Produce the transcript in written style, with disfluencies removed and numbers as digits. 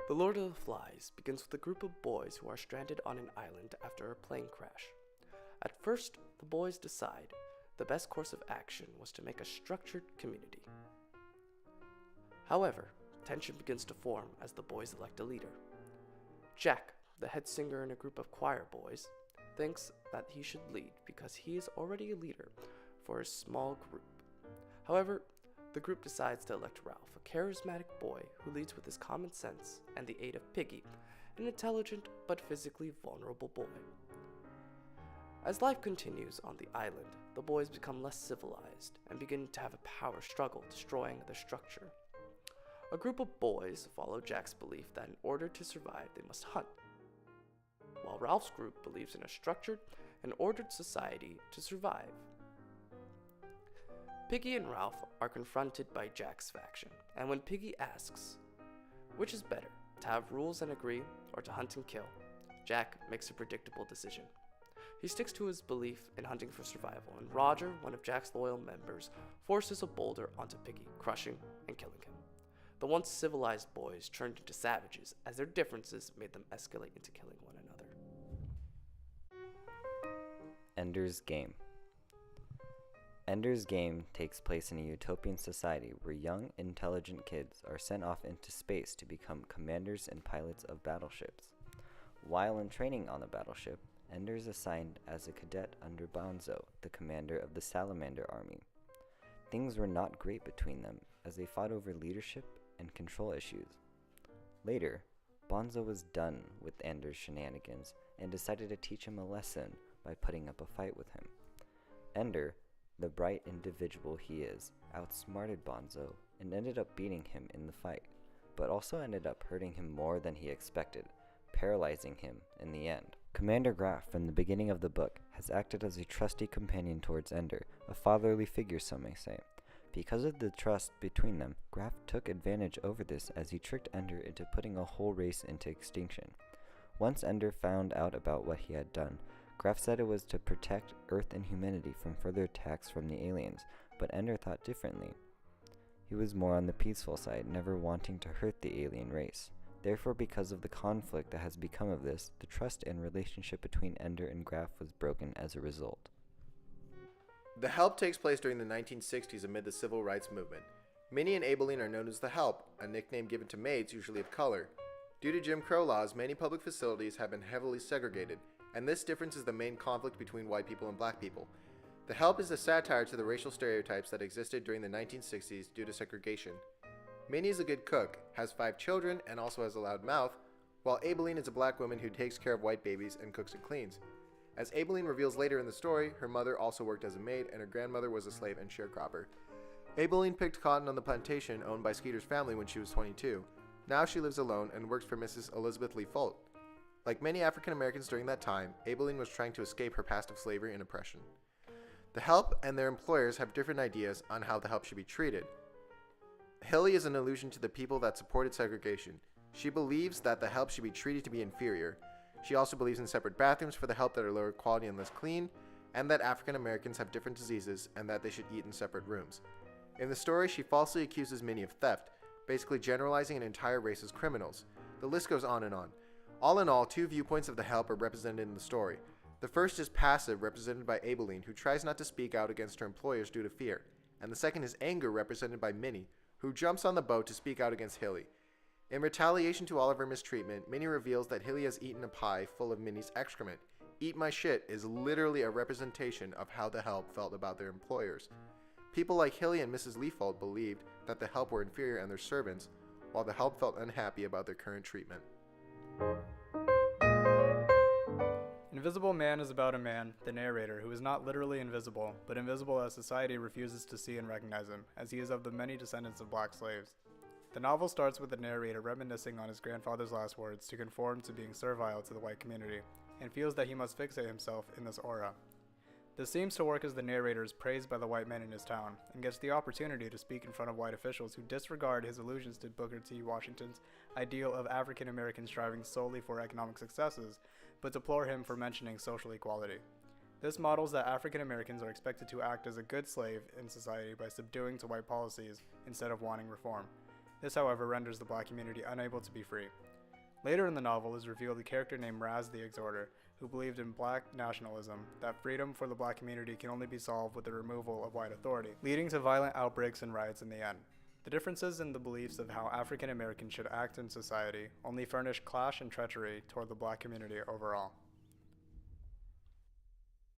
The Lord of the Flies begins with a group of boys who are stranded on an island after a plane crash. At first, the boys decide the best course of action was to make a structured community. However, tension begins to form as the boys elect a leader. Jack, the head singer in a group of choir boys, thinks that he should lead because he is already a leader for his small group. However, the group decides to elect Ralph, a charismatic boy who leads with his common sense and the aid of Piggy, an intelligent but physically vulnerable boy. As life continues on the island, the boys become less civilized and begin to have a power struggle, destroying their structure. A group of boys follow Jack's belief that in order to survive, they must hunt, while Ralph's group believes in a structured and ordered society to survive. Piggy and Ralph are confronted by Jack's faction, and when Piggy asks, which is better, to have rules and agree, or to hunt and kill, Jack makes a predictable decision. He sticks to his belief in hunting for survival, and Roger, one of Jack's loyal members, forces a boulder onto Piggy, crushing and killing him. The once civilized boys turned into savages as their differences made them escalate into killing one another. Ender's Game. Ender's Game takes place in a utopian society where young, intelligent kids are sent off into space to become commanders and pilots of battleships. While in training on the battleship, Ender is assigned as a cadet under Bonzo, the commander of the Salamander Army. Things were not great between them, as they fought over leadership and control issues. Later, Bonzo was done with Ender's shenanigans and decided to teach him a lesson by putting up a fight with him. Ender, the bright individual he is, outsmarted Bonzo and ended up beating him in the fight, but also ended up hurting him more than he expected, paralyzing him in the end. Commander Graf, from the beginning of the book, has acted as a trusty companion towards Ender, a fatherly figure some may say. Because of the trust between them, Graf took advantage over this as he tricked Ender into putting a whole race into extinction. Once Ender found out about what he had done, Graf said it was to protect Earth and humanity from further attacks from the aliens, but Ender thought differently. He was more on the peaceful side, never wanting to hurt the alien race. Therefore, because of the conflict that has become of this, the trust and relationship between Ender and Graf was broken as a result. The Help takes place during the 1960s amid the civil rights movement. Minnie and Abilene are known as the Help, a nickname given to maids usually of color. Due to Jim Crow laws, many public facilities have been heavily segregated, and this difference is the main conflict between white people and black people. The Help is a satire to the racial stereotypes that existed during the 1960s due to segregation. Minnie is a good cook, has 5 children, and also has a loud mouth, while Abilene is a black woman who takes care of white babies and cooks and cleans. As Abilene reveals later in the story, her mother also worked as a maid and her grandmother was a slave and sharecropper. Abilene picked cotton on the plantation owned by Skeeter's family when she was 22. Now she lives alone and works for Mrs. Elizabeth Lee Folt. Like many African Americans during that time, Abilene was trying to escape her past of slavery and oppression. The Help and their employers have different ideas on how the Help should be treated. Hilly is an allusion to the people that supported segregation. She believes that the Help should be treated to be inferior. She also believes in separate bathrooms for the Help that are lower quality and less clean, and that African Americans have different diseases and that they should eat in separate rooms. In the story, she falsely accuses Minnie of theft, basically generalizing an entire race as criminals. The list goes on and on. All in all, 2 viewpoints of the Help are represented in the story. The first is passive, represented by Abilene, who tries not to speak out against her employers due to fear. And the second is anger, represented by Minnie, who jumps on the boat to speak out against Hilly. In retaliation to all of her mistreatment, Minnie reveals that Hilly has eaten a pie full of Minnie's excrement. Eat my shit is literally a representation of how the Help felt about their employers. People like Hilly and Mrs. Leafold believed that the Help were inferior and their servants, while the Help felt unhappy about their current treatment. Invisible Man is about a man, the narrator, who is not literally invisible, but invisible as society refuses to see and recognize him, as he is of the many descendants of black slaves. The novel starts with the narrator reminiscing on his grandfather's last words to conform to being servile to the white community, and feels that he must fixate himself in this aura. This seems to work as the narrator is praised by the white men in his town, and gets the opportunity to speak in front of white officials who disregard his allusions to Booker T. Washington's ideal of African Americans striving solely for economic successes, but deplore him for mentioning social equality. This models that African Americans are expected to act as a good slave in society by subduing to white policies instead of wanting reform. This, however, renders the black community unable to be free. Later in the novel is revealed a character named Raz the Exhorter, who believed in black nationalism, that freedom for the black community can only be solved with the removal of white authority, leading to violent outbreaks and riots in the end. The differences in the beliefs of how African Americans should act in society only furnish clash and treachery toward the black community overall.